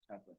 Happened.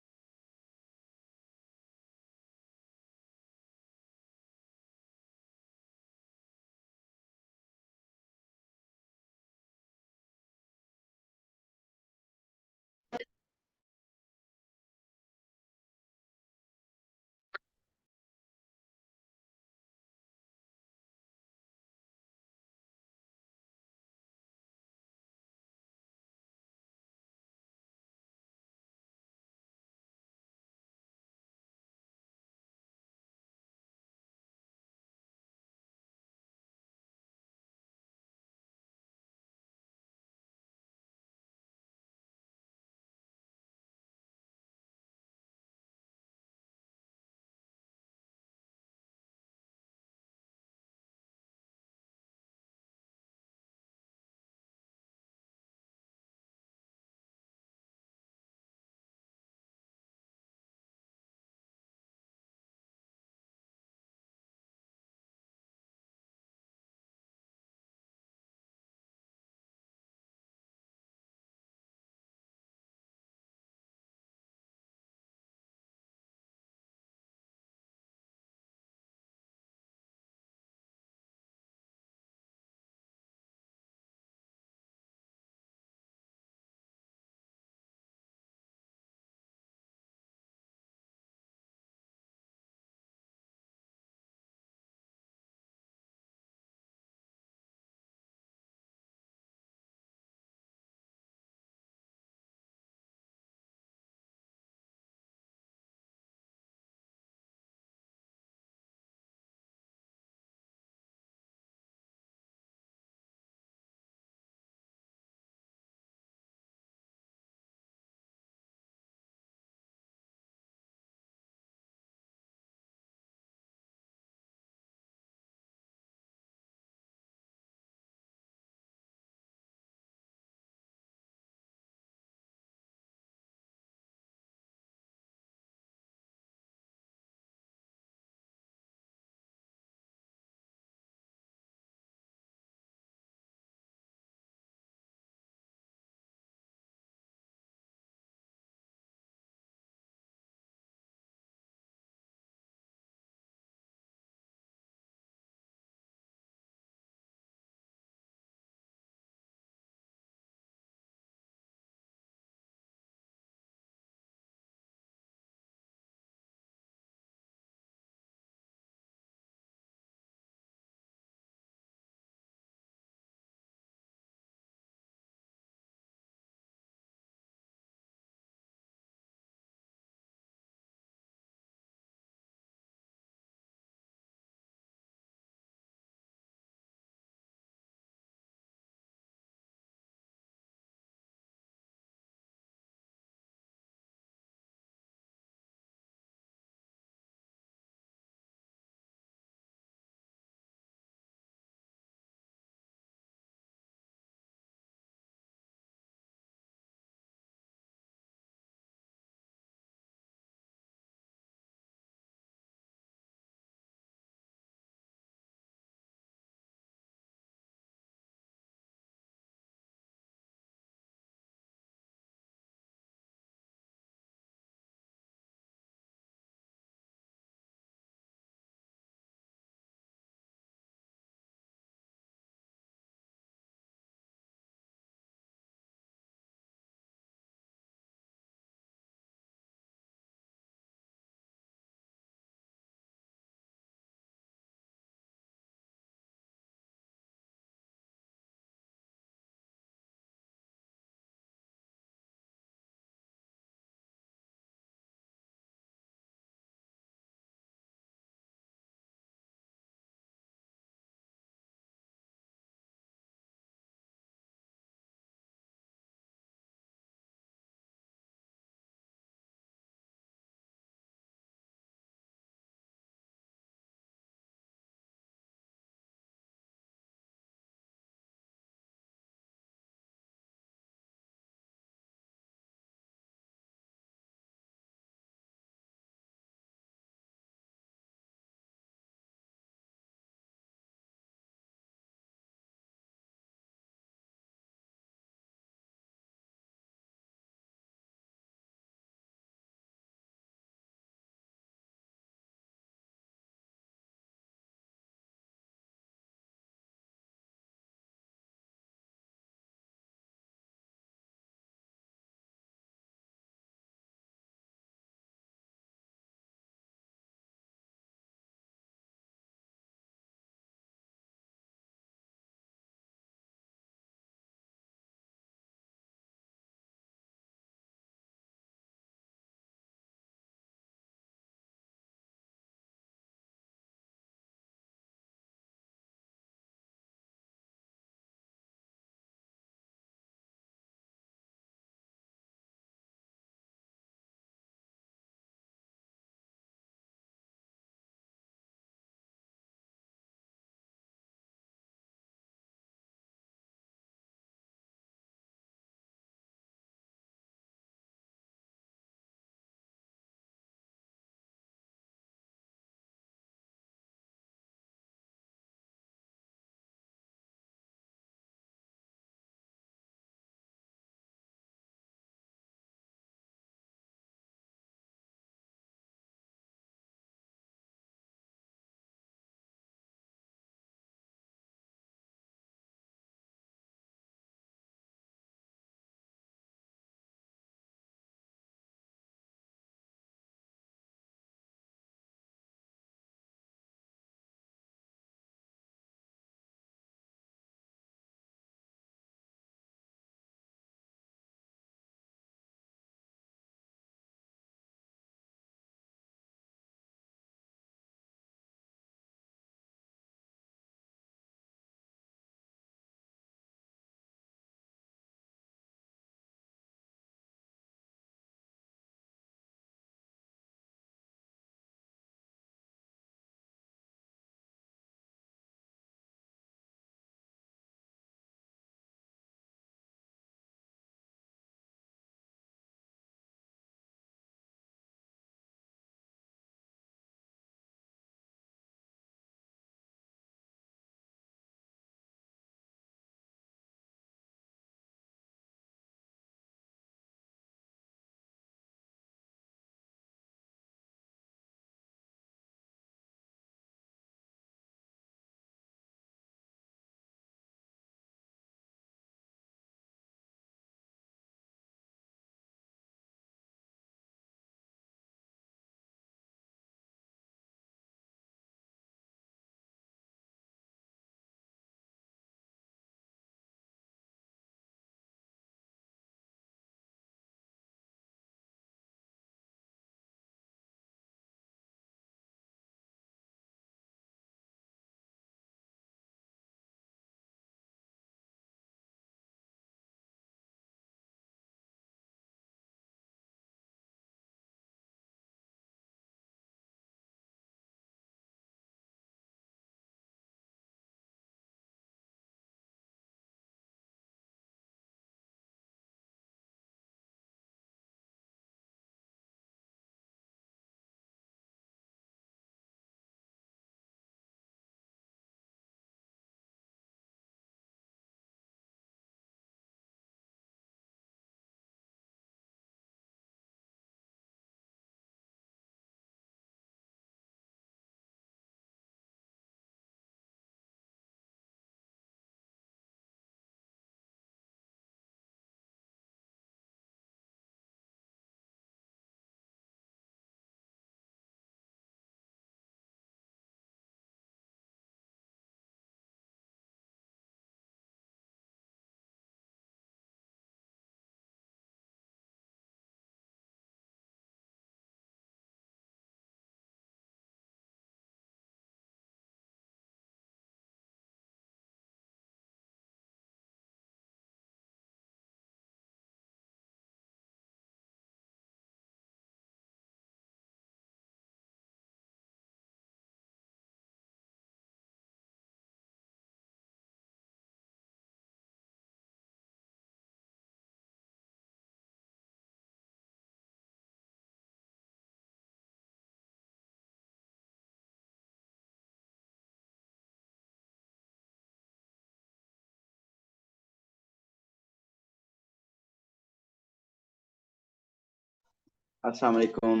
अस्सलाम वालेकुम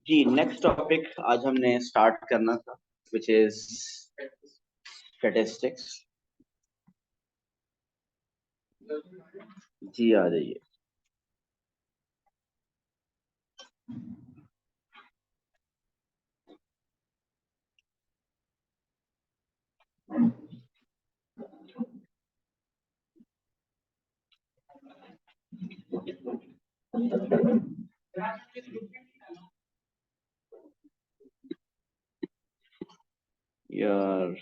जी। Next topic आज हमने स्टार्ट करना था विच इज स्टैटिस्टिक्स। जी आ जाइए। यार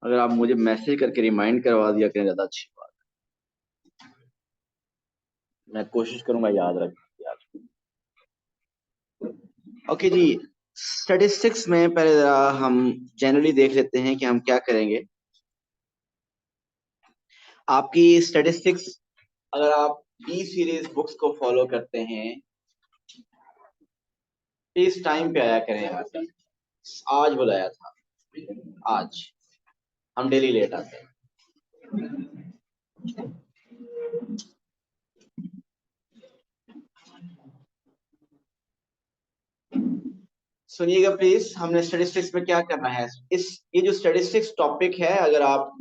अगर आप मुझे मैसेज करके रिमाइंड करवा दिया करें ज्यादा अच्छी बात। मैं कोशिश करूंगा याद रख यार। ओके जी। स्टैटिस्टिक्स में पहले जरा हम जनरली देख लेते हैं कि हम क्या करेंगे। आपकी स्टैटिस्टिक्स, अगर आप बी सीरीज बुक्स को फॉलो करते हैं, इस टाइम पे आया करें यहाँ पे। आज बुलाया था, आज हम डेली लेट आते हैं। सुनिएगा प्लीज, हमने स्टैटिस्टिक्स में क्या करना है। इस ये जो स्टैटिस्टिक्स टॉपिक है, अगर आप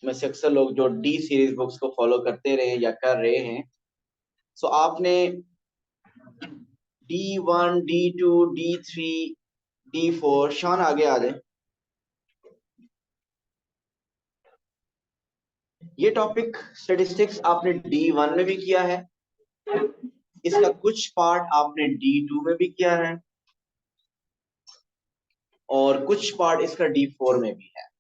में से अक्सर लोग जो डी सीरीज बुक्स को फॉलो करते रहे या कर रहे हैं, सो आपने D1, D2, D3, D4, शान आगे आ जाए। ये टॉपिक स्टैटिस्टिक्स आपने D1 में भी किया है, इसका कुछ पार्ट आपने D2 में भी किया है और कुछ पार्ट इसका D4 में भी है।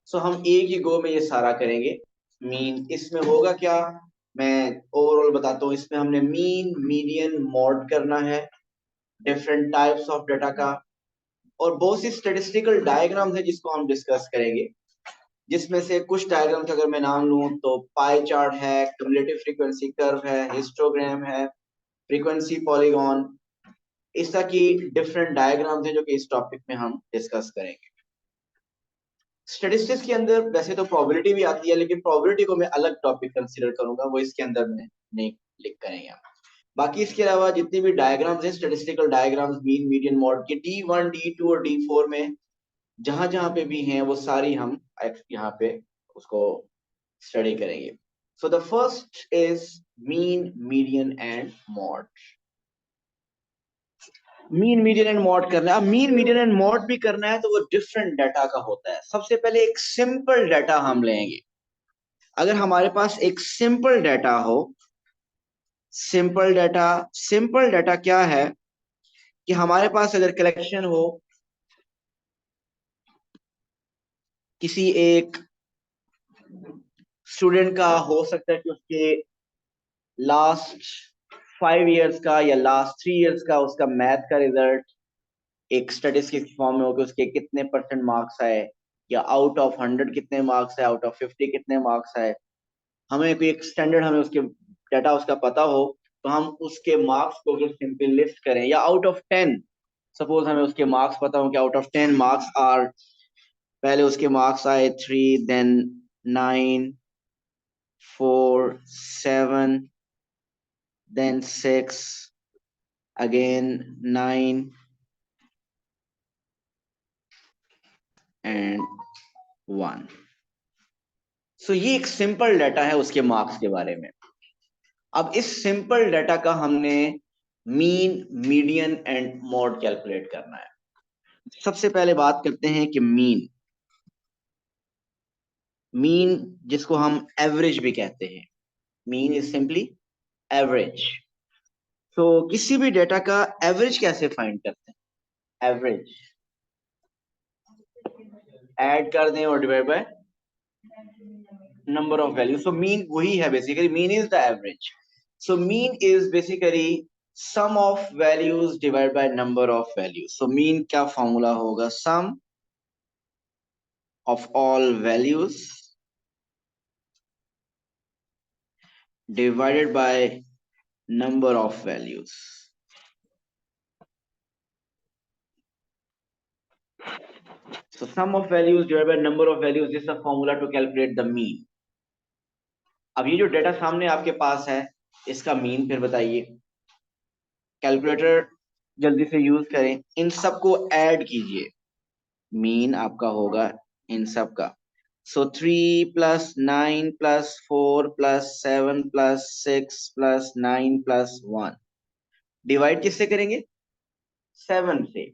सो हम एक ही गो में ये सारा करेंगे। मीन इसमें होगा क्या, मैं ओवरऑल बताता हूँ। इसमें हमने मीन, मीडियन, मॉड करना है, डिफरेंट टाइप्स ऑफ डाटा का, और बहुत सी स्टेटिस्टिकल डायग्राम्स है जिसको हम डिस्कस करेंगे। जिसमें से कुछ डायग्राम्स अगर मैं नाम लूं तो पाई चार्ट है, क्युमुलेटिव फ्रीक्वेंसी कर्व है, हिस्टोग्राम है, फ्रीक्वेंसी पॉलीगॉन, इस तरह की डिफरेंट डायग्राम्स है जो कि इस टॉपिक में हम डिस्कस करेंगे। स्टैटिस्टिक्स के अंदर वैसे तो प्रोबेबिलिटी भी आती है, लेकिन प्रोबेबिलिटी को मैं अलग टॉपिक कंसीडर करूंगा, वो इसके अंदर में नहीं लिख करेंगे हम। बाकी इसके अलावा जितनी भी डायग्राम्स हैं, statistical diagrams mean, median, mod के D1, D2 और D4 में जहां जहां पे भी हैं वो सारी हम यहाँ पे उसको स्टडी करेंगे। So the first is mean, median and mod. Mean, median and mod करना है। अब मीन, मीडियन एंड मॉड भी करना है तो वो डिफरेंट डाटा का होता है। सबसे पहले एक सिंपल डाटा हम लेंगे। अगर हमारे पास एक सिंपल डाटा हो, सिंपल डाटा क्या है कि हमारे पास अगर कलेक्शन हो किसी एक स्टूडेंट का, हो सकता है कि उसके लास्ट 5 इयर्स का या लास्ट 3 इयर्स का उसका मैथ का रिजल्ट एक स्टैटिस्टिक्स फॉर्म में हो कि उसके कितने परसेंट मार्क्स आए, या आउट ऑफ 100 कितने मार्क्स आए, आउट ऑफ 50 कितने मार्क्स आए। हमें कोई एक स्टैंडर्ड, हमें उसके डाटा उसका पता हो तो हम उसके मार्क्स को अगर सिंपली लिस्ट करें, या आउट ऑफ 10 सपोज हमें उसके मार्क्स पता हो कि आउट ऑफ 10 मार्क्स आर, पहले उसके मार्क्स आए 3, देन 9, 4, 7, देन 6, अगेन 9 एंड 1। सो ये एक सिंपल डाटा है उसके मार्क्स के बारे में। अब इस सिंपल डाटा का हमने mean, median and mod calculate करना है। सबसे पहले बात करते हैं कि मीन, जिसको हम एवरेज भी कहते हैं। Mean is simply average. तो किसी भी डेटा का एवरेज कैसे फाइंड करते हैं? एवरेज ऐड कर दें और divide by number of value. So mean वही है basically, mean is the average. So mean is basically sum of values divide by number of values. So mean क्या फॉर्मूला होगा? Sum of all values divided by number of values. So sum of values divided by number of values, this is a formula to calculate the mean. अब ये जो data सामने आपके पास है इसका mean फिर बताइए, कैलकुलेटर जल्दी से यूज करें, इन सबको ऐड कीजिए, मीन आपका होगा इन सब का। सो 3 + 9 + 4 + 7 + 6 + 9 + 1 डिवाइड किससे करेंगे? 7 से।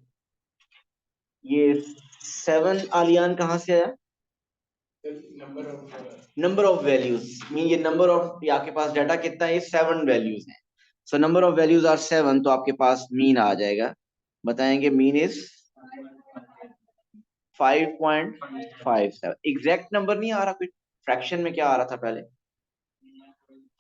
ये 7 आलियान कहां से आया? नंबर ऑफ वैल्यूज, मीन ये नंबर ऑफ, ये आपके पास डाटा कितना है? 7 वैल्यूज हैं। So number of values are 7, तो आपके पास मीन आ जाएगा, बताएंगे मीन इज 5.57। एग्जैक्ट नंबर नहीं आ रहा, कोई फ्रैक्शन में क्या आ रहा था पहले?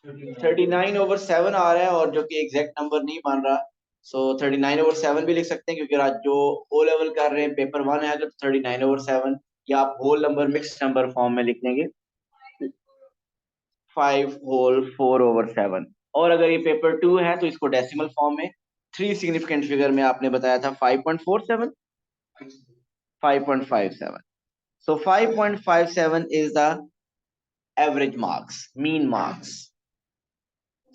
39/7 आ रहा है, और जो कि एग्जैक्ट नंबर नहीं बन रहा। सो 39/7 भी लिख सकते हैं, क्योंकि आज जो ओ लेवल कर रहे हैं पेपर 1 है तो 39/7, या आप whole number mix number form में लिख लेंगे 5 होल 4/7। और अगर ये पेपर 2 है तो इसको डेसिमल फॉर्म में 3 सिग्निफिकेंट फिगर में आपने बताया था 5.47, 5.57। सो 5.57 is the average marks, mean marks.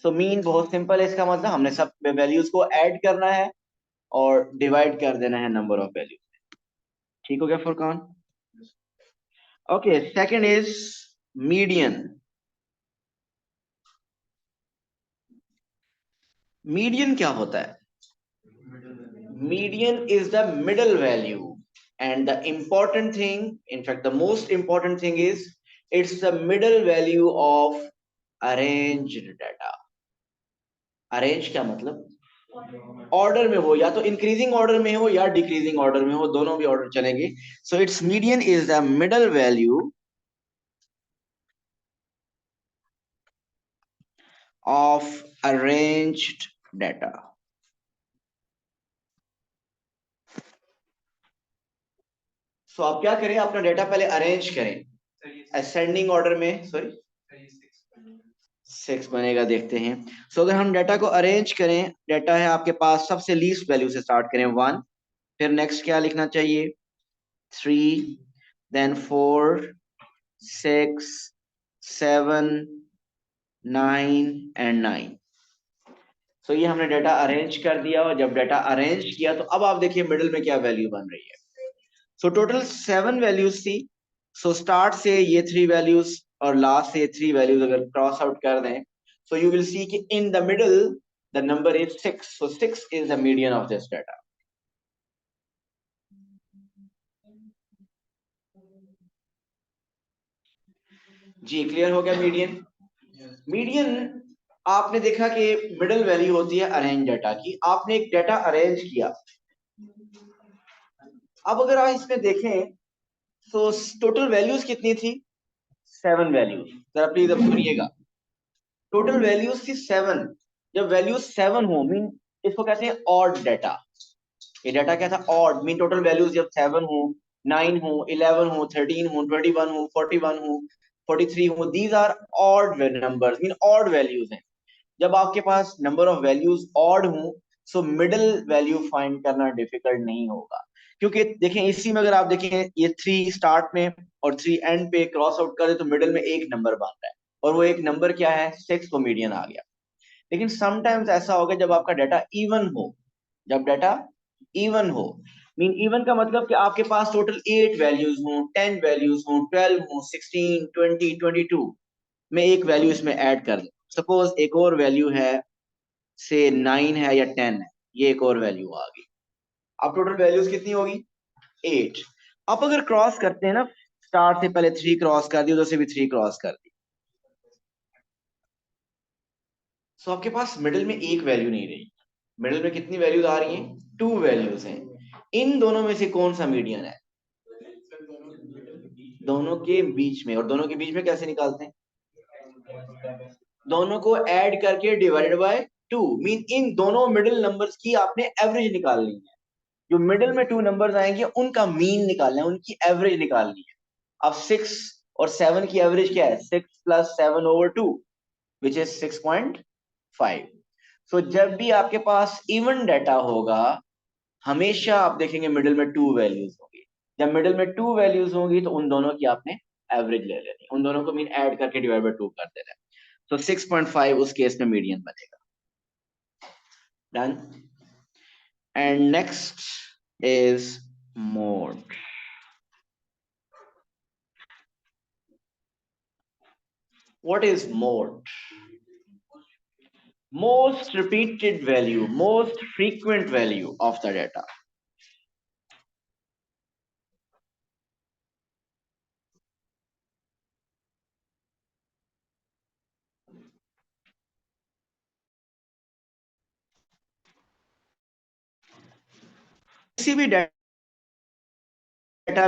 So mean बहुत सिंपल है, इसका मतलब हमने सब वैल्यूज को ऐड करना है और डिवाइड कर देना है नंबर ऑफ वैल्यूज। ठीक हो गया Furqan? Okay, second is median. Median क्या होता है? Median is the middle value, and the important thing, in fact the most important thing is it's the middle value of arranged data. Arrange क्या मतलब? Order में हो, या तो इंक्रीजिंग ऑर्डर में हो या डिक्रीजिंग ऑर्डर में हो, दोनों भी ऑर्डर चलेंगे। So it's median is the middle value of arranged data. So आप क्या करें, अपना डेटा पहले अरेंज करें असेंडिंग ऑर्डर में। सॉरी, 6 बनेगा, देखते हैं। सो अगर हम डाटा को अरेंज करें, डाटा है आपके पास, सबसे लीस्ट वैल्यू से स्टार्ट करें 1, फिर नेक्स्ट क्या लिखना चाहिए? 3, देन 4, 6, 7, 9 एंड 9। सो ये हमने डाटा अरेंज कर दिया, और जब डाटा अरेंज किया तो अब आप देखिए मिडिल में क्या वैल्यू बन रही है। सो टोटल 7 वैल्यूज थी। सो स्टार्ट से ये 3 वैल्यूज और लास्ट से 3 वैल्यूज अगर क्रॉस आउट कर दें, so you will see कि in the middle the number is 6, so 6 is the median of this data. जी क्लियर हो गया मीडियन? मीडियन आपने देखा कि मिडिल वैल्यू होती है अरेंज डाटा की। आपने एक डाटा अरेंज किया, अब अगर आप इसमें देखें तो टोटल वैल्यूज कितनी थी? 7 वैल्यूज। जरा प्लीज अब सुनिएगा, टोटल वैल्यूज थी 7। जब वैल्यूज 7 हो, मीन इसको कहते हैं ऑड डाटा। ये डाटा क्या था? ऑड, मीन टोटल वैल्यूज जब 7 हो, 9 हो, 11 हो, 13 हो, 21 हो, 41 हो, 43 हो, these are odd numbers, mean odd values हैं। जब आपके पास नंबर ऑफ वैल्यूज ऑड हो, सो मिडिल वैल्यू फाइंड करना डिफिकल्ट नहीं होगा, क्योंकि देखें इसी में अगर आप देखें ये 3 स्टार्ट में और 3 एंड पे क्रॉस आउट करें तो मिडिल में एक नंबर बन रहा है, और वो एक नंबर क्या है? 6, वो मीडियन आ गया। लेकिन समटाइम्स ऐसा होगा जब आपका डाटा इवन हो, जब डाटा इवन हो, मीन इवन का मतलब कि आपके पास टोटल 8 वैल्यूज हो, 10 वैल्यूज हो, 12 हो, 16, 20, 22 में एक वैल्यू इसमें ऐड कर दे। सपोज एक और वैल्यू है, से 9 है या 10 है, ये एक और वैल्यू आ गई। अब टोटल वैल्यूज कितनी होगी? 8। अब अगर क्रॉस करते हैं ना, स्टार से पहले 3 क्रॉस कर दी, उधर से भी 3 क्रॉस कर दी, सो आपके पास मिडिल में एक वैल्यू नहीं रही। मिडिल में कितनी वैल्यूज आ रही हैं? 2 वैल्यूज हैं। इन दोनों में से कौन सा मीडियन है? दोनों के बीच में। और दोनों के बीच में कैसे निकालते हैं? दोनों को ऐड करके डिवाइडेड बाय 2, मीन इन दोनों मिडिल नंबर्स की आपने एवरेज निकालनी है। जो मिडिल में 2 नंबर्स आएंगे उनका मीन निकालना है, उनकी एवरेज निकालनी है। अब 6 और 7 की एवरेज क्या है? 6 + 7/2, विच इज 6.5। सो जब भी आपके पास इवन डाटा होगा, हमेशा आप देखेंगे मिडिल में 2 वैल्यूज होंगी। जब मिडिल में टू वैल्यूज होंगी तो उन दोनों की आपने एवरेज ले लेनी, उन दोनों को मीन ऐड करके डिवाइड बाय 2 कर देना है। तो 6.5 उस केस में मीडियन बनेगा। Done. And next is mode. What is mode? Most repeated value, most frequent value of the data. किसी भी डेटा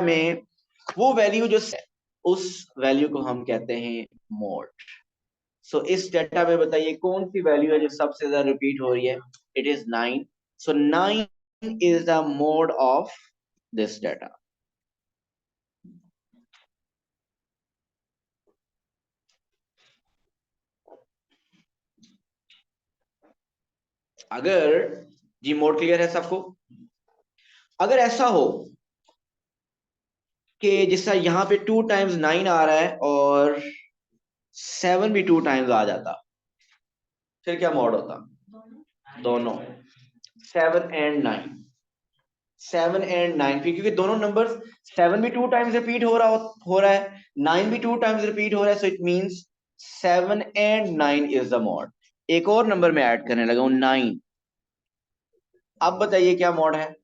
में वो वैल्यू जो है उस वैल्यू को हम कहते हैं मोड। सो इस डेटा में बताइए कौन सी वैल्यू है जो सबसे ज्यादा रिपीट हो रही है? It is 9। So 9 is the mode of this data. अगर जी मोड क्लियर है सबको? अगर ऐसा हो कि जिसका यहाँ पे 2 टाइम्स 9 आ रहा है और 7 भी 2 टाइम्स आ जाता, फिर क्या मोड होता? दोनों 7 एंड 9, 7 एंड 9, क्योंकि दोनों नंबर्स 7 भी 2 टाइम्स रिपीट हो रहा है, 9 भी 2 टाइम्स रिपीट हो रहा है, so it means 7 and 9 is the mod. एक और नंबर में ऐड करने लगा हूं 9। अब बताइए क्या मॉड है?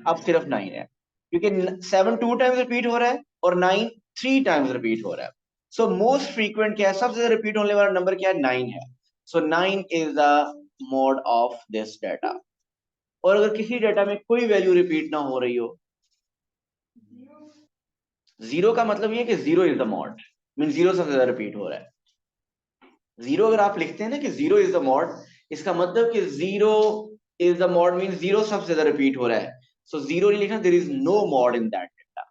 अब सिर्फ 9 है, क्योंकि 7 2 टाइम्स रिपीट हो रहा है और 9 3 टाइम्स रिपीट हो रहा है। सो मोस्ट फ्रीक्वेंट क्या है, सबसे ज्यादा रिपीट होने वाला नंबर क्या है? 9 है। सो 9 is the mode of this data. और अगर किसी डाटा में कोई वैल्यू रिपीट ना हो रही हो, जीरो का मतलब ये है कि zero is the mod, mean zero सबसे ज्यादा रिपीट हो रहा है। जीरो अगर आप लिखते हैं ना कि जीरो इज द मॉड, इसका मतलब कि zero is the mod mean zero सबसे ज्यादा रिपीट हो रहा है। सो जीरो नहीं लिखना, there is no mode in that data.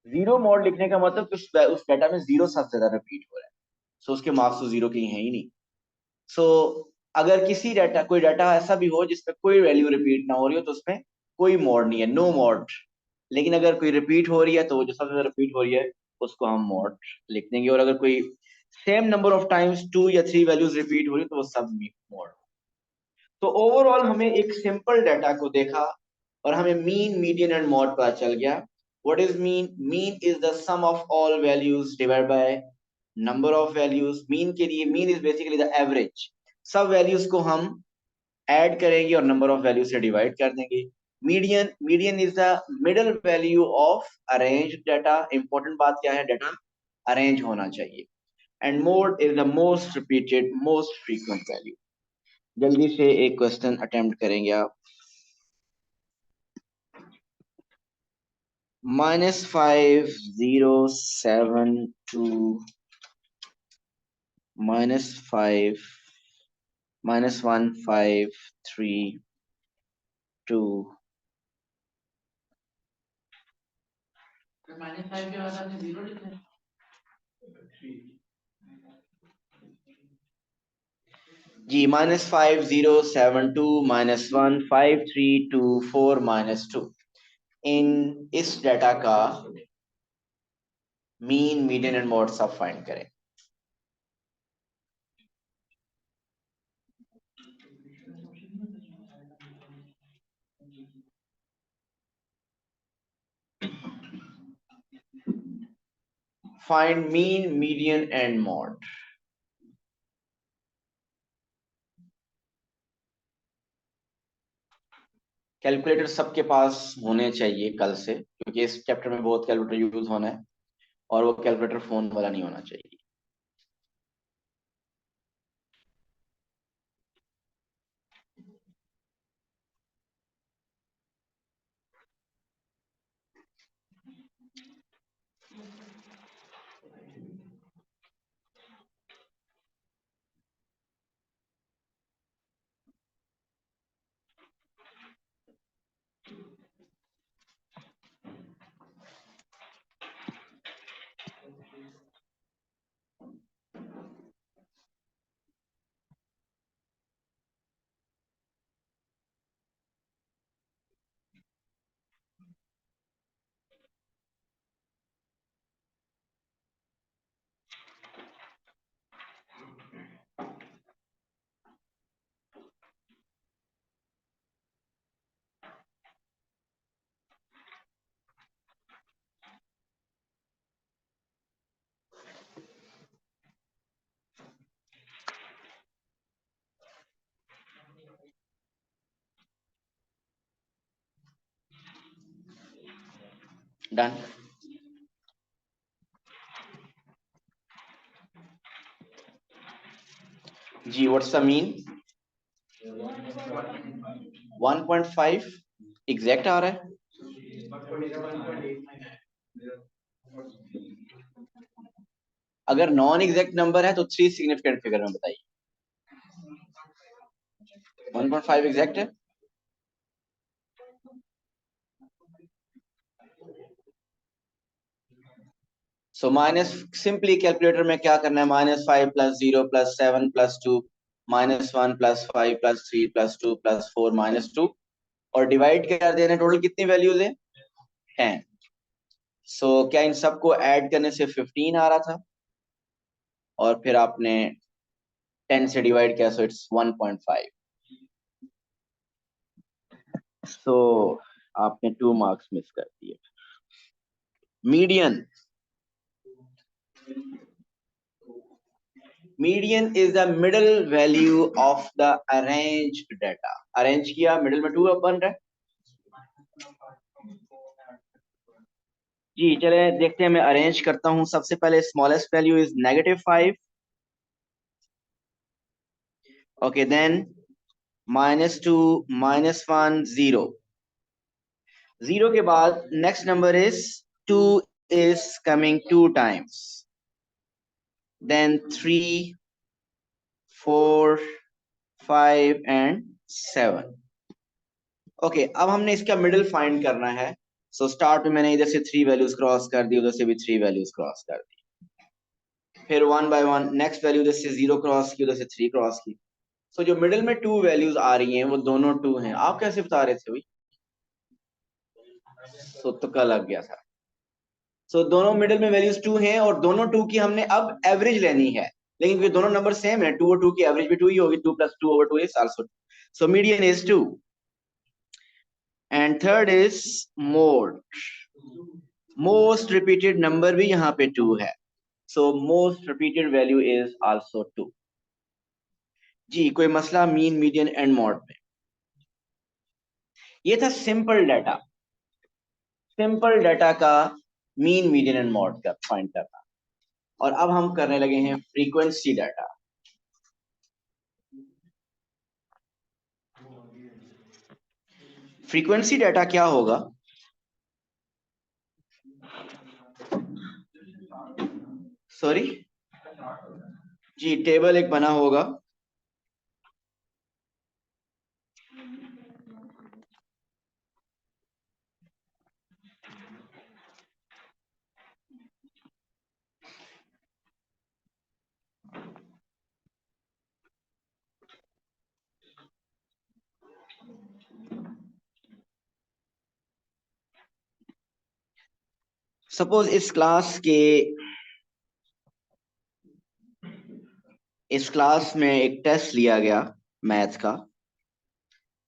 Zero mode लिखने का मतलब कि उस डाटा में जीरो सबसे ज्यादा रिपीट हो रहा है, सो उसके मार्क्स तो जीरो के ही है ही नहीं। सो अगर किसी डाटा कोई डाटा ऐसा भी हो जिसमें कोई वैल्यू रिपीट ना हो रही हो तो उसमें कोई मॉड नहीं है, नो मॉड। लेकिन अगर कोई रिपीट हो रही है तो वो जो सबसे ज्यादा रिपीट हो रही है उसको हम मॉड लिख देंगे। और अगर कोई सेम नंबर ऑफ टाइम्स 2 या 3 वैल्यूज रिपीट हो रही तो वो सब मॉड। तो ओवरऑल हमें एक सिंपल डाटा को देखा और हमें मीन, मीडियन एंड मॉड पता चल गया। What is mean? Mean is the sum of all values divide by number of values. Mean के लिए mean is basically the average, सब वैल्यूज को हम ऐड करेंगे और नंबर ऑफ वैल्यू से डिवाइड कर देंगे। Median, median is the middle value of arrange data. Important बात क्या है? डाटा अरेंज होना चाहिए। And mode is the most repeated, most frequent value. जल्दी से एक क्वेश्चन अटेम्प्ट करेंगे आप। -5072 -5 -1532। -5 के बाद आपने जीरो लिखा है। जी -5072 -1532 -2। इन इस डाटा का मीन, मीडियन एंड मॉड सब फाइंड करें। Find mean, median and mod. Calculator सबके पास होने चाहिए कल से, क्योंकि इस चैप्टर में बहुत कैलकुलेटर यूज होना है और वो कैलकुलेटर फोन वाला नहीं होना चाहिए। डन। जी व्हाट्स द मीन? 1.5 एग्जैक्ट आ रहा है। अगर नॉन एग्जैक्ट नंबर है तो 3 सिग्निफिकेंट फिगर में बताइए। 1.5 एग्जैक्ट है। सो माइनस सिंपली कैलकुलेटर में क्या करना है, -5 + 0 + 7 + 2 -1 + 5 + 3 + 2 + 4 -2 और डिवाइड कर देना। टोटल कितनी वैल्यूज है? 10। सो क्या इन सबको ऐड करने से 15 आ रहा था और फिर आपने 10 से डिवाइड किया, सो इट्स 1.5। सो आपने 2 मार्क्स मिस कर दिए। Median, median is the middle value of the arranged data. Arrange किया, मिडिल में 2 बन रहा है। जी चले देखते हैं, मैं अरेंज करता हूं। सबसे पहले smallest value is -5। Okay then -2 -1 0। 0 के बाद next number is 2 is coming 2 times, then 3 4 5 and 7। Okay अब हमने इसका मिडिल फाइंड करना है। सो स्टार्ट में मैंने इधर से 3 वैल्यूज क्रॉस कर दी, उधर से भी 3 वैल्यूज क्रॉस कर दी, फिर 1 बाय 1 नेक्स्ट वैल्यू इधर से 0 क्रॉस की, उधर से 3 क्रॉस की। सो जो मिडिल में 2 वैल्यूज आ रही हैं वो दोनों 2 हैं। आप कैसे बता रहे थे भाई? सो तुक्का लग गया था। सो दोनों मिडिल में वैल्यूज 2 हैं और दोनों 2 की हमने अब एवरेज लेनी है, लेकिन ये दोनों नंबर सेम है, 2 और 2 की एवरेज भी 2 ही होगी। 2 + 2 / 2 is also 2। So median is 2 and third is mode. Most repeated number भी यहाँ पे 2 है, so most repeated value is also 2। जी कोई मसला मीन मीडियन एंड मॉड में? ये था सिंपल डाटा, सिंपल डाटा का मीन मीडियन एंड मॉड का फाइंड करना। और अब हम करने लगे हैं फ्रीक्वेंसी डाटा। फ्रीक्वेंसी डाटा क्या होगा? सॉरी जी टेबल एक बना होगा। सपोज इस क्लास में एक टेस्ट लिया गया मैथ का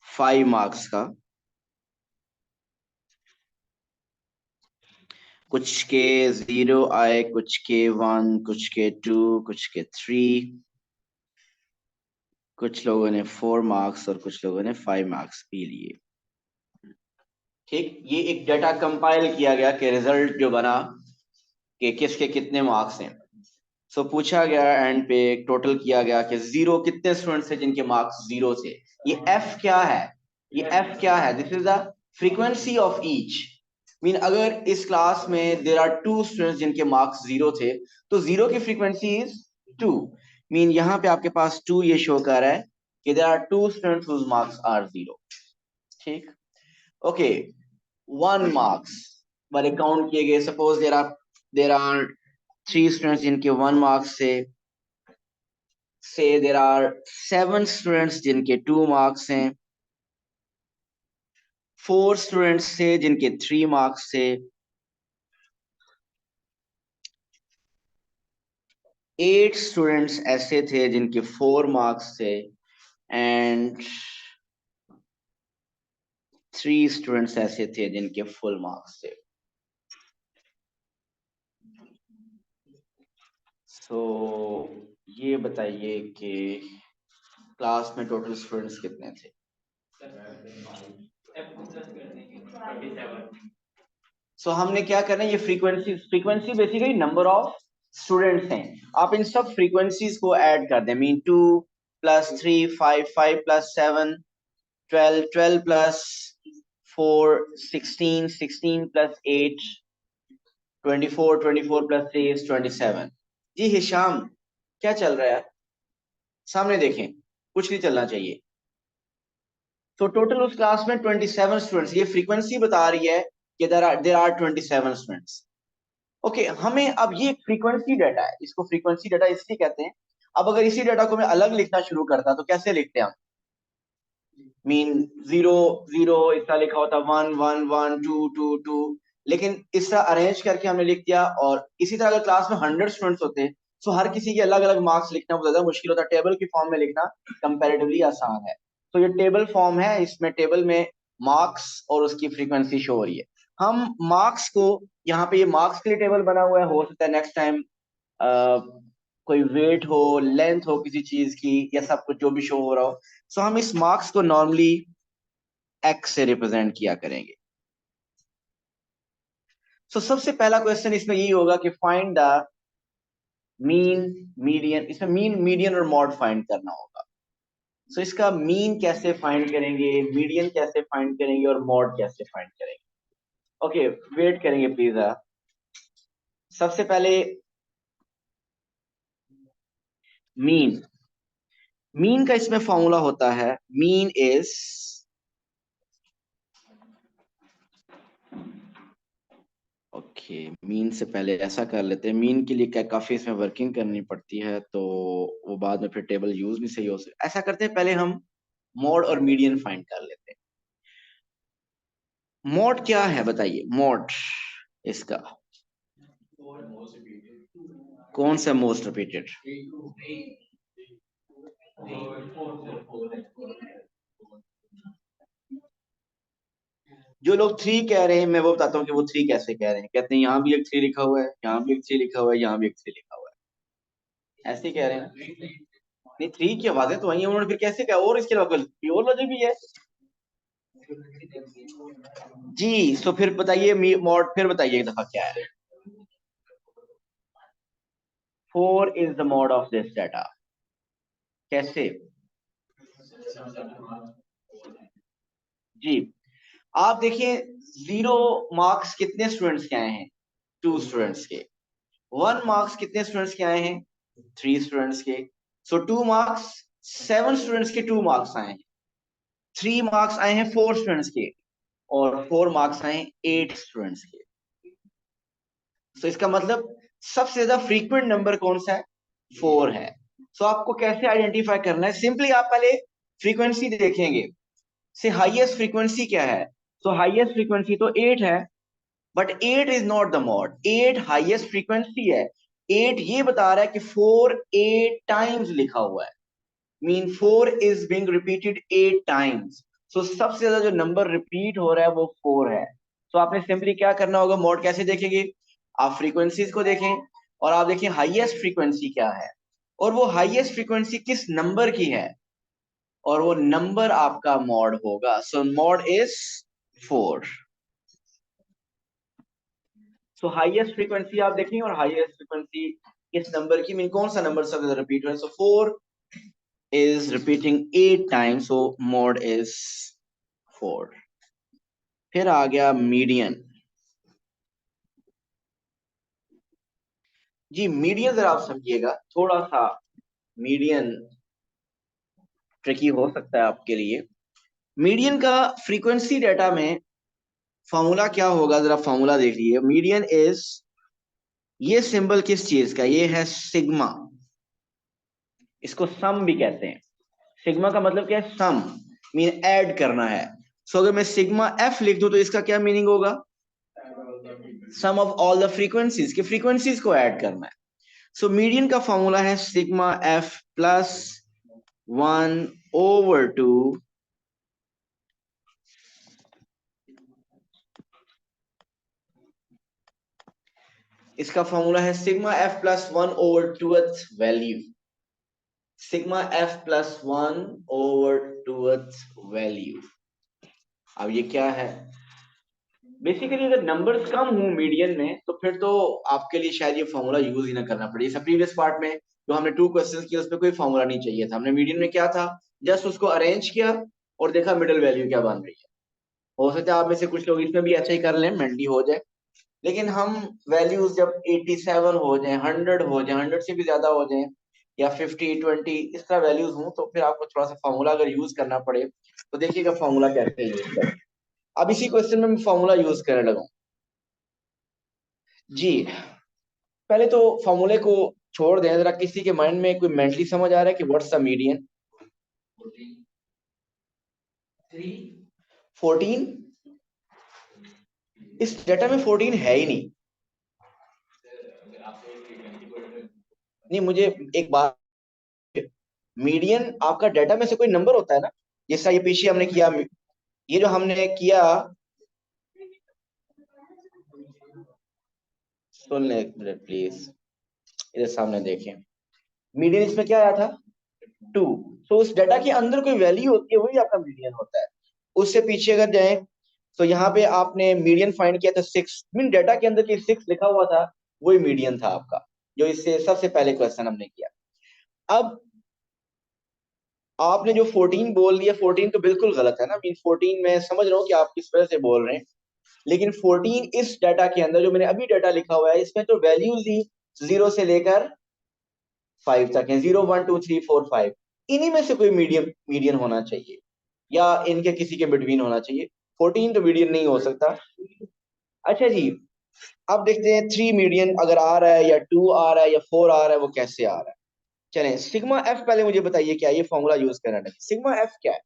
5 मार्क्स का। कुछ के 0 आए, कुछ के 1, कुछ के 2, कुछ के 3, कुछ लोगों ने 4 मार्क्स और कुछ लोगों ने 5 मार्क्स भी लिए। ठीक, ये एक डाटा कंपाइल किया गया कि रिजल्ट जो बना कि किसके कितने मार्क्स हैं। सो पूछा गया एंड पे टोटल किया गया कि 0 कितने स्टूडेंट्स थे जिनके मार्क्स 0 थे। ये एफ क्या है? ये एफ क्या है? This is the frequency of each. Mean अगर इस क्लास में देयर आर 2 स्टूडेंट्स जिनके मार्क्स 0 थे तो 0 की फ्रीक्वेंसी इज 2। मीन यहाँ पे आपके पास 2 ये शो कर रहा है कि there are 2 students whose marks are 0। ठीक, ओके 1 मार्क्स वाले काउंट किए गए। सपोज देयर आर 3 स्टूडेंट्स जिनके 1 मार्क्स से there are 7 students जिनके 2 मार्क्स हैं, 4 स्टूडेंट्स थे जिनके 3 मार्क्स थे, 8 स्टूडेंट्स ऐसे थे जिनके 4 मार्क्स थे एंड 3 स्टूडेंट्स ऐसे थे जिनके फुल मार्क्स थे। सो ये बताइए कि क्लास में टोटल स्टूडेंट्स कितने थे? सो हमने क्या करना है, ये frequency, frequency basically number of students हैं। आप इन सब फ्रीक्वेंसीज को ऐड कर दें, मीन 2 + 3 5 5 + 7 12 12 + 4 16 16 + 8 24 24 + 3 is 27। जी हिशाम, क्या चल रहा है? सामने देखें, कुछ नहीं चलना चाहिए। तो टोटल उस क्लास में 27 स्टूडेंट्स, ये फ्रीक्वेंसी बता रही है कि देर आर 27 स्टूडेंट्स। ओके, हमें अब ये फ्रीक्वेंसी डाटा है, इसको फ्रीक्वेंसी डाटा इसलिए कहते हैं। अब अगर इसी डाटा को मैं अलग लिखना शुरू करता तो कैसे लिखते हैं हम? मीन 0 0 इस तरह लिखा होता, 1 1 1 2 2 2, लेकिन इस तरह अरेंज करके हमने लिख दिया। और इसी तरह अगर क्लास में 100 स्टूडेंट्स होते तो हर किसी के अलग अलग मार्क्स लिखना बहुत ज्यादा मुश्किल होता, टेबल की फॉर्म में लिखना कंपैरेटिवली आसान है। तो ये टेबल फॉर्म है, इसमें टेबल में मार्क्स और उसकी फ्रीक्वेंसी शो हो रही है। हम मार्क्स को, यहाँ पे ये मार्क्स के लिए टेबल बना हुआ है, हो सकता है नेक्स्ट टाइम कोई वेट हो, लेंथ हो किसी चीज की, या सब कुछ जो भी शो हो रहा हो। सो हम इस मार्क्स को नॉर्मली एक्स से रिप्रेजेंट किया करेंगे। सो सबसे पहला क्वेश्चन इसमें यही होगा कि फाइंड द मीन मीडियन। इसमें मीन, मीडियन और मॉड फाइंड करना होगा। सो इसका मीन कैसे फाइंड करेंगे, मीडियन कैसे फाइंड करेंगे और मॉड कैसे फाइंड करेंगे? ओके, वेट करेंगे प्लीज। सबसे पहले मीन, मीन का इसमें फॉर्मूला होता है, मीन इज, ओके मीन से पहले ऐसा कर लेते हैं, मीन के लिए क्या काफी इसमें वर्किंग करनी पड़ती है, तो वो बाद में फिर टेबल यूज नहीं सही हो सकता। ऐसा करते हैं, पहले हम मॉड और मीडियन फाइंड कर लेते हैं। मॉड क्या है बताइए? मॉड इसका कौन सा मोस्ट रिपीटेड? जो लोग 3 कह रहे हैं, मैं वो बताता हूँ कि वो 3 कैसे कह रहे हैं। कहते हैं यहाँ भी एक 3 लिखा हुआ है, यहाँ भी एक 3 लिखा हुआ है, यहाँ भी एक 3 लिखा हुआ है, ऐसे ही कह रहे हैं। नहीं, 3 की आवाजें तो वही है, उन्होंने फिर कैसे कहा? और इसके अलावा प्योर लॉजिक भी है। जी, तो फिर बताइए मॉड, फिर बताइए एक दफा क्या है? 4 is the mod of this data. कैसे? जी, आप देखिए, 0 मार्क्स कितने स्टूडेंट्स के आए हैं? 2 स्टूडेंट्स के। 1 मार्क्स कितने स्टूडेंट्स के आए हैं? 3 स्टूडेंट्स के। सो 2 मार्क्स, 7 स्टूडेंट्स के 2 मार्क्स आए हैं। 3 मार्क्स आए हैं 4 स्टूडेंट्स के, और 4 मार्क्स आए हैं 8 स्टूडेंट्स के। सो इसका मतलब सबसे ज्यादा फ्रीक्वेंट नंबर कौन सा है? 4 है। सो आपको कैसे आइडेंटिफाई करना है? सिंपली आप पहले फ्रीक्वेंसी देखेंगे, से हाईएस्ट फ्रीक्वेंसी क्या है। सो हाईएस्ट फ्रीक्वेंसी तो 8 है, but 8 is not the mod. 8 highest frequency है। 8 ये बता रहा है कि 4 8 टाइम्स लिखा हुआ है, mean 4 is being repeated 8 times. So सबसे ज्यादा जो नंबर रिपीट हो रहा है वो 4 है। तो आपने सिंपली क्या करना होगा, मॉड कैसे देखेंगे? आप फ्रीक्वेंसीज को देखें, और आप देखें हाईएस्ट फ्रीक्वेंसी क्या है, और वो हाईएस्ट फ्रीक्वेंसी किस नंबर की है, और वो नंबर आपका मॉड होगा। So mode is 4। So highest frequency आप देखें, और हाईएस्ट फ्रीक्वेंसी किस नंबर की, मीन कौन सा नंबर सबसे ज्यादा रिपीट हो रहा है। सो 4 is repeating 8 times, so mod is 4। फिर आ गया मीडियन। जी मीडियन जरा आप समझिएगा, थोड़ा सा मीडियन ट्रिकी हो सकता है आपके लिए। मीडियन का फ्रीक्वेंसी डेटा में फॉर्मूला क्या होगा, जरा फॉर्मूला देख लीजिए। मीडियन इज, ये सिंबल किस चीज का? ये है सिग्मा। इसको सम भी कहते हैं। सिग्मा का मतलब क्या है? सम, मीन ऐड करना है। सो अगर मैं सिग्मा एफ लिख दूं तो इसका क्या मीनिंग होगा? Sum of all the frequencies, के फ्रीक्वेंसीज को ऐड करना है। सो मीडियन का फॉर्मूला है सिग्मा एफ प्लस 1/2, इसका फॉर्मूला है sigma F plus 1/2th value, sigma F plus 1/2th value. अब ये क्या है? बेसिकली अगर नंबर्स कम हो मीडियन में तो फिर तो आपके लिए शायद ये फॉर्मूला यूज ही ना करना पड़े। जैसे प्रीवियस पार्ट में जो हमने 2 क्वेश्चंस किए उसमें कोई फॉर्मूला नहीं चाहिए था, हमने मीडियन में क्या था, जस्ट उसको अरेंज किया और देखा मिडिल वैल्यू क्या बन रही है। हो सकता है आप में से कुछ लोग इसमें भी ऐसा ही कर लें, मेंटली हो जाए, लेकिन हम वैल्यूज जब 87 हो जाए, 100 हो जाए, 100 से भी ज्यादा हो जाए, या 50 20 इस तरह वैल्यूज हों, तो फिर आपको थोड़ा सा फॉर्मूला अगर यूज करना पड़े तो देखिएगा फॉर्मूला कैसे यूज करें। अब इसी क्वेश्चन में मैं फॉर्मूला यूज करने लगा हूं। जी, पहले तो फॉर्मूले को छोड़ दें, जरा किसी के माइंड में कोई मेंटली समझ आ रहा है कि व्हाट्स द मीडियन? 14? इस डेटा में 14 है ही नहीं। नहीं, मुझे एक बात, मीडियन आपका डेटा में से कोई नंबर होता है ना, जैसा ये पीछे हमने किया, ये जो हमने किया, सुन ले एक मिनट प्लीज, इधर सामने देखें, मीडियन इसमें क्या आया था? 2। तो उस डेटा के अंदर कोई वैल्यू होती है वही आपका मीडियन होता है। उससे पीछे अगर जाए तो यहाँ पे आपने मीडियन फाइंड किया था 6, मीन डेटा के अंदर जो 6 लिखा हुआ था वही मीडियन था आपका, जो इससे सबसे पहले क्वेश्चन हमने किया। अब आपने जो 14 बोल दिया, 14 तो बिल्कुल गलत है ना, मीन 14 मैं समझ रहा हूँ कि आप किस वजह से बोल रहे हैं, लेकिन 14 इस डाटा के अंदर जो मैंने अभी डाटा लिखा हुआ है इसमें तो वैल्यूज ही 0 से लेकर 5 तक है, 0 1 2 3 4 5, इन्हीं में से कोई मीडियम मीडियन होना चाहिए, या इनके किसी के बिटवीन होना चाहिए। 14 तो मीडियन नहीं हो सकता। अच्छा जी, अब देखते हैं 3 मीडियन अगर आ रहा है, या 2 आ रहा है, या 4 आ रहा है, वो कैसे आ रहा है। चलें, सिग्मा एफ पहले मुझे बताइए क्या है, ये फॉर्मूला यूज करना है। सिग्मा एफ क्या है?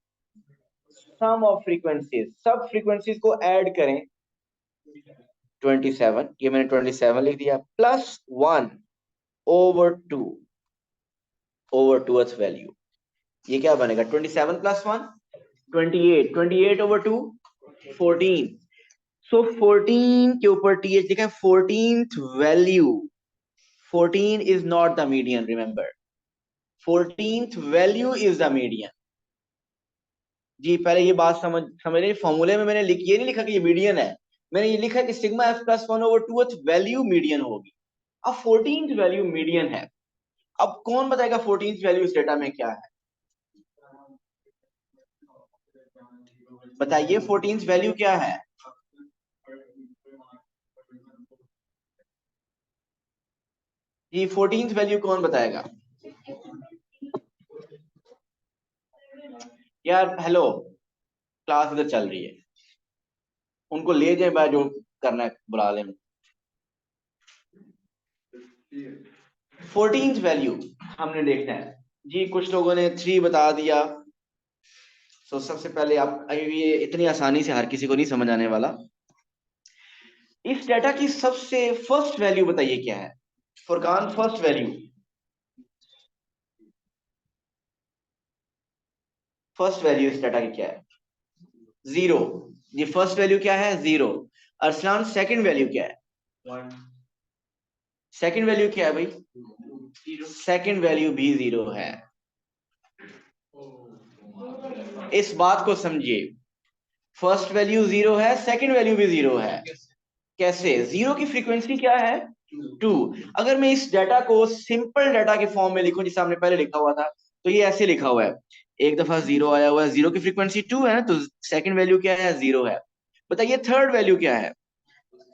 सम ऑफ फ्रीक्वेंसीज, सब फ्रीक्वेंसीज को ऐड करें, 27, ये मैंने 27 लिख दिया, plus 1 over 2, over 2th value, ये क्या बनेगा? 27 प्लस 1, 28, 28 ओवर 2, 14। सो 14 के ऊपर टीएच लिखा है, 14th value. 14 is not the median, remember, 14th value is the median. जी, पहले ये बात समझ रहे, फॉर्मूले में मैंने ये नहीं लिखा कि ये मीडियन है, मैंने ये लिखा कि sigma F plus 1 over 2th value median होगी। अब 14th वैल्यू मीडियन है, अब कौन बताएगा 14th वैल्यू इस डेटा में क्या है? बताइए 14th वैल्यू क्या है? जी, 14th वैल्यू कौन बताएगा? यार हेलो, क्लास इधर चल रही है, उनको ले जाए, बाय जो करना है बुला लें। 14th वैल्यू हमने देखना है जी, कुछ लोगों ने 3 बता दिया। तो सबसे पहले आप, अभी ये इतनी आसानी से हर किसी को नहीं समझ आने वाला, इस डेटा की सबसे फर्स्ट वैल्यू बताइए क्या है? Furqan, first value, first value इस डाटा की क्या है? 0। ये फर्स्ट वैल्यू क्या है? 0। अरसलान, सेकंड वैल्यू क्या है? सेकंड वैल्यू क्या है भाई? सेकंड वैल्यू भी 0 है। इस बात को समझिए, फर्स्ट वैल्यू 0 है, सेकंड वैल्यू भी 0 है। कैसे? 0 की फ्रीक्वेंसी क्या है? 2। अगर मैं इस डाटा को सिंपल डाटा के फॉर्म में लिखूं जिसे हमने पहले लिखा हुआ था, तो ये ऐसे लिखा हुआ है, एक दफा 0 आया हुआ है, 0 की फ्रीक्वेंसी 2 है ना, तो सेकंड वैल्यू क्या है? 0 है। बताइए थर्ड वैल्यू क्या है?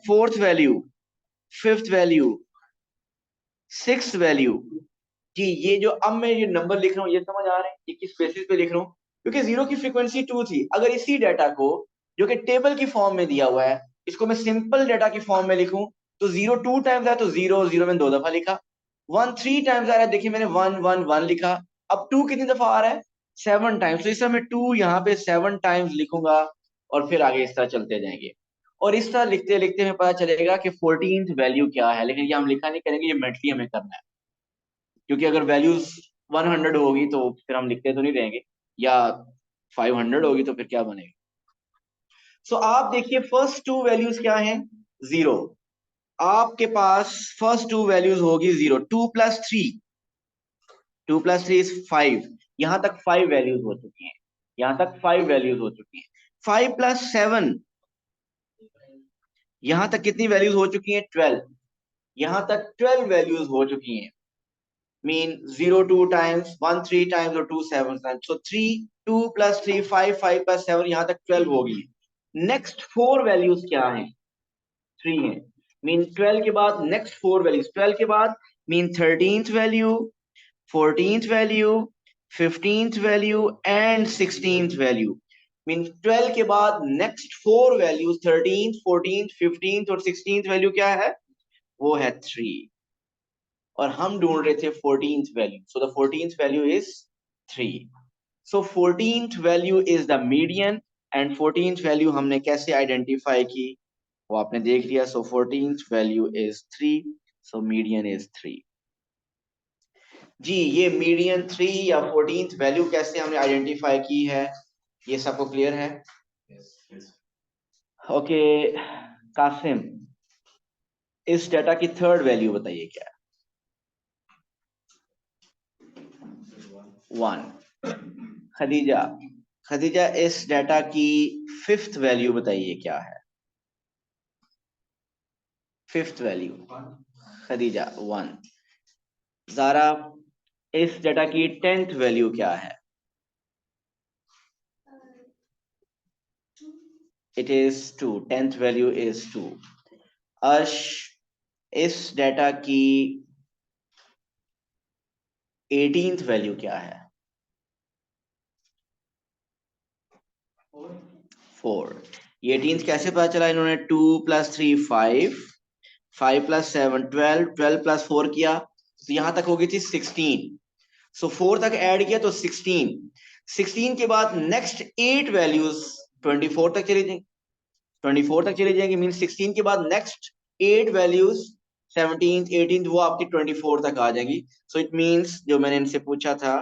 Fourth value, fifth value, six value. जी, ये जो अब मैं ये नंबर लिख रहा हूँ, ये समझ आ रहे हैं ये किस बेसिस पे लिख रहा हूँ? क्योंकि 0 की फ्रीक्वेंसी 2 थी, अगर इसी डाटा को जो कि टेबल की फॉर्म में दिया हुआ है, इसको मैं सिंपल डाटा की फॉर्म में लिखूं, तो 0 2 टाइम्स आया तो 0 0 मैंने 2 दफा लिखा, 1 3 टाइम्स आ रहा है, देखिए मैंने 1 1 1 लिखा। अब 2 कितनी दफा आ रहा है? 7 टाइम्स, तो इस समय 2 यहाँ पे 7 टाइम्स लिखूंगा, और फिर आगे इस तरह चलते जाएंगे, और इस तरह लिखते लिखते हमें पता चलेगा कि 14th वैल्यू क्या है, लेकिन ये हम लिखा नहीं करेंगे, ये मेंटली हमें करना है, क्योंकि अगर वैल्यूज 100 होगी तो फिर हम लिखते तो नहीं रहेंगे, या 500 होगी तो फिर क्या बनेगा। सो आप देखिए फर्स्ट 2 वैल्यूज क्या हैं? 0। आपके पास फर्स्ट 2 वैल्यूज होगी 0, 2 प्लस 3, 2 प्लस 3 इज 5, यहां तक 5 वैल्यूज हो चुकी हैं, यहां तक 5 वैल्यूज हो चुकी हैं। 5 प्लस 7, यहां तक कितनी वैल्यूज हो चुकी हैं? 12। यहां तक 12 वैल्यूज हो चुकी हैं। मीन 0 2 टाइम्स, 1 3 टाइम्स और 2 7 टाइम्स। सो 3 2 प्लस 3 5 5 प्लस 7, यहां तक 12 होगी। नेक्स्ट फोर वैल्यूज क्या हैं? 3 है। मीन 12 के बाद नेक्स्ट फोर वैल्यूज, 12 के बाद mean 13th value, 14th value, 15th value and 16th value. Mean 12 के बाद next four values 13th 14th 15th और 16th वैल्यू क्या है? वो है 3। और हम ढूंढ रहे थे 14th value. So the 14th value is 3। So 14th value is the median. And 14th value हमने कैसे आइडेंटिफाई की वो आपने देख लिया। सो 14th value is 3। So median is 3। जी, ये मीडियन 3 या 14th वैल्यू कैसे हमने आइडेंटिफाई की है, ये सबको क्लियर है? ओके कासिम, इस डाटा की थर्ड वैल्यू बताइए क्या है? 1। खदीजा, खदीजा इस डाटा की फिफ्थ वैल्यू बताइए क्या है? Fifth value Khadija 1। जारा, इस डाटा की 10th वैल्यू क्या है? It is 2। 10th value is 2। अर्श, इस डाटा की 18th वैल्यू क्या है? 4। ये 18th कैसे पता चला? इन्होंने 2 प्लस 3 5, 5 प्लस 7 12, 12 प्लस 4 किया तो यहां तक हो गई थी 16। सो 4 तक ऐड किया तो 16। 16 के बाद नेक्स्ट 8 वैल्यूज 24 तक चली जाएंगी। 24 तक चली जाएंगी। मीन 16 के बाद नेक्स्ट 8 वैल्यूज 17th 18th वो आपकी 24 तक आ जाएंगी। सो इट मींस जो मैंने इनसे पूछा था,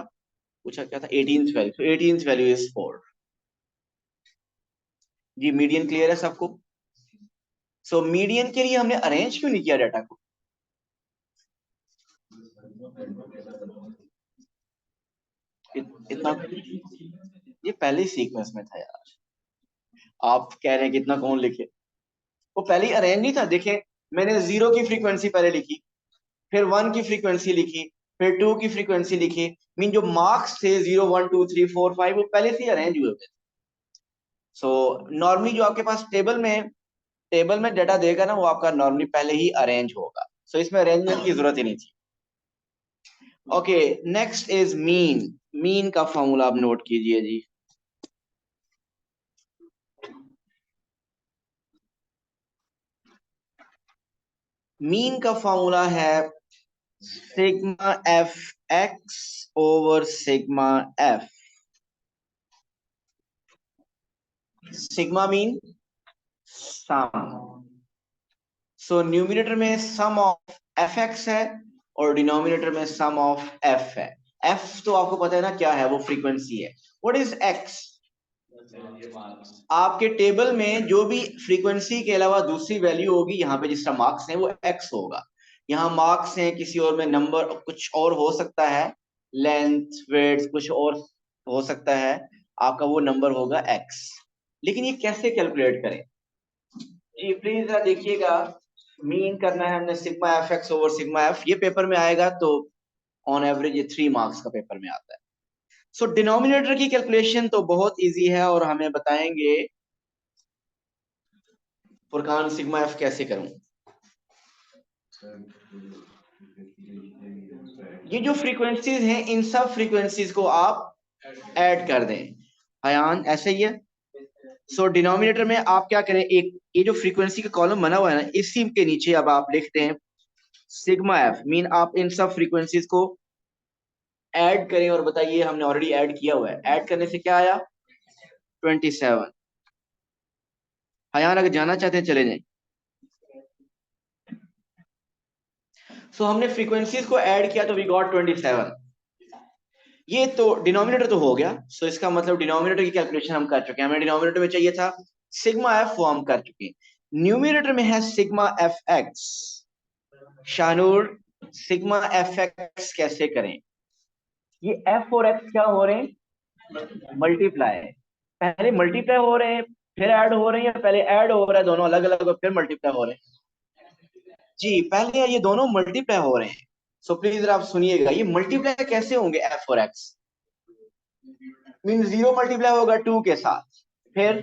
पूछा क्या था? 18th value. So 18th value is 4। जी मीडियन क्लियर है सबको? सो मीडियन के लिए हमने अरेंज क्यों नहीं किया डाटा को? इतना ये पहले ही सीक्वेंस में था यार। आप कह रहे हैं कि इतना कौन लिखे? वो पहले ही अरेंज नहीं था। देखें, मैंने 0 की फ्रीक्वेंसी पहले लिखी, फिर 1 की फ्रीक्वेंसी लिखी, फिर 2 की फ्रीक्वेंसी लिखी। मीन जो मार्क्स थे 0 1 2 3 4 5 वो पहले से ही अरेंज हुए थे। सो नॉर्मली जो आपके पास टेबल में डाटा देगा ना, वो आपका नॉर्मली पहले ही अरेंज होगा। सो इसमें अरेंजमेंट की जरूरत ही नहीं थी। Okay, next is mean. Mean का फॉर्मूला आप नोट कीजिए जी। मीन का फॉर्मूला है sigma F X over sigma F. Sigma mean sum. So numerator में सम ऑफ एफ एक्स है और डिनोमिनेटर में सम ऑफ एफ है। एफ तो आपको पता है ना क्या है? वो फ्रीक्वेंसी है। What is x? आपके टेबल में जो भी फ्रीक्वेंसी के अलावा दूसरी वैल्यू होगी, यहाँ पे जिसका मार्क्स है वो एक्स होगा। यहाँ मार्क्स है, किसी और में नंबर कुछ और हो सकता है, लेंथ वेड्थ कुछ और हो सकता है, आपका वो नंबर होगा एक्स। लेकिन ये कैसे कैलकुलेट करें? जी प्लीज जरा देखिएगा। मीन करना है हमने sigma F X over sigma F. ये पेपर में आएगा तो ऑन एवरेज ये 3 मार्क्स का पेपर में आता है। सो डिनोमिनेटर की कैलकुलेशन तो बहुत इजी है और हमें बताएंगे फुरकान सिग्मा एफ कैसे करूं। ये जो फ्रीक्वेंसीज हैं इन सब फ्रीक्वेंसीज को आप ऐड कर दें। अयान ऐसे ही है। सो डिनोमिनेटर में आप क्या करें, एक ये जो फ्रीक्वेंसी का कॉलम बना हुआ है ना, इसी के नीचे अब आप लिखते हैं सिग्मा एफ। मीन आप इन सब फ्रीक्वेंसीज को ऐड करें और बताइए। हमने ऑलरेडी ऐड किया हुआ है। ऐड करने से क्या आया? 27। हयान अगर जाना चाहते हैं चले जाएं। सो हमने फ्रीक्वेंसीज को ऐड किया तो वी गॉट 27। ये तो डिनोमिनेटर तो हो गया। सो इसका मतलब डिनोमिनेटर की कैलकुलेशन हम कर चुके हैं। हमें डिनोमिनेटर में चाहिए था सिग्मा एफ, वो हम कर चुके हैं। न्यूमिनेटर में है sigma F X. Shanoor, sigma F X कैसे करें? ये एफ और एक्स क्या हो रहे हैं? मल्टीप्लाई। पहले मल्टीप्लाई हो रहे हैं, फिर ऐड हो रही है, पहले ऐड हो रहा है दोनों अलग अलग और फिर मल्टीप्लाई हो रहे हैं? जी, पहले ये दोनों मल्टीप्लाई हो रहे हैं। सो प्लीज आप सुनिएगा, ये मल्टीप्लाई कैसे होंगे एफ और एक्स? मीन 0 मल्टीप्लाई होगा 2 के साथ, फिर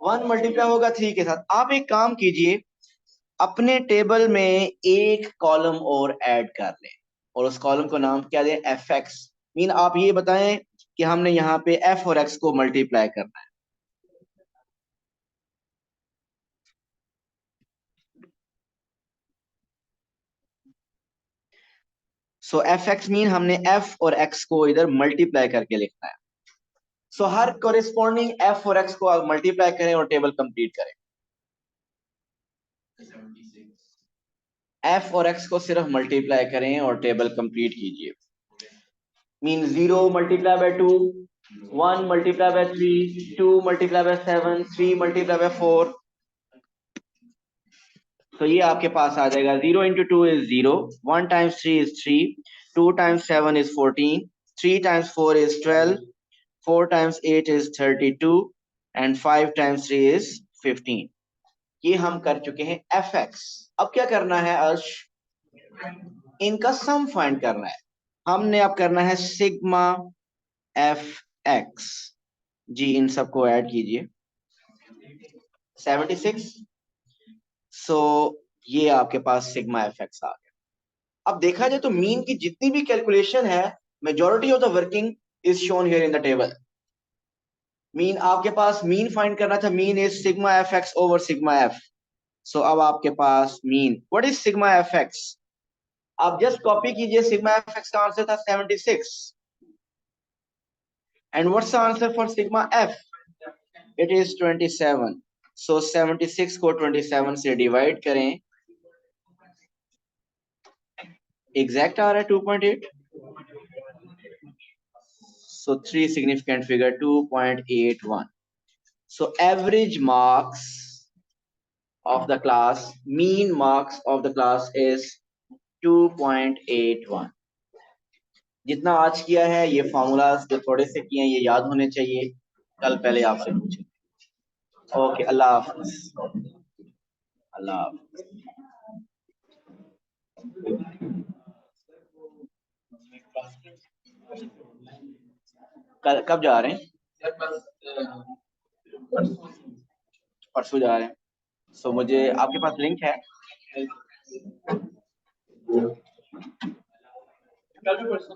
1 मल्टीप्लाई होगा 3 के साथ। आप एक काम कीजिए, अपने टेबल में एक कॉलम और ऐड कर लें और उस कॉलम को नाम क्या दें? F x. मीन आप ये बताएं कि हमने यहाँ पे एफ और एक्स को मल्टीप्लाई करना है। सो एफ एक्स मीन हमने एफ और एक्स को इधर मल्टीप्लाई करके लिखना है। सो हर कोरिस्पॉन्डिंग एफ और एक्स को आप मल्टीप्लाई करें और टेबल कंप्लीट करें। एफ और एक्स को सिर्फ मल्टीप्लाई करें और टेबल कंप्लीट कीजिए। Mean 0 multiply by 2, 1 multiply by 3, 2 multiply by 7, 3 multiply by 4। तो ये आपके पास आ जाएगा 0 into 2 is 0, 1 times 3 is 3, 2 times 7 is 14, 3 times 4 is 12, 4 times 8 is 32 and 5 times 3 is 15। ये हम कर चुके हैं एफ एक्स। अब क्या करना है अर्श? इनका सम फाइंड करना है। हमने अब करना है सिग्मा एफ एक्स। जी, इन सबको ऐड कीजिए 76। सो ये आपके पास सिग्मा एफ एक्स आ गया। अब देखा जाए तो मीन की जितनी भी कैलकुलेशन है, majority of the working is shown here in the table. Mean आपके पास मीन फाइंड करना था, mean is sigma F X over sigma F. So अब आपके पास mean, what is sigma F X? आप जस्ट कॉपी कीजिए, सिग्मा एफ एक्स का आंसर था 76। And what's the answer for sigma F? It is 27। So 76 को 27 से divide करें, एग्जैक्ट आ रहा है 2.8। सो 3 significant figure 2.81। so average marks of the class, mean marks of the class is 2.81। जितना आज किया है, ये फॉर्मूलाज जो थोड़े से किए हैं ये याद होने चाहिए, कल पहले आपसे पूछे। ओके, अल्लाह हाफिज। अल्लाह हाफिज। कल कब जा रहे हैं? परसों जा रहे हैं। सो मुझे, आपके पास लिंक है? कल भी परसों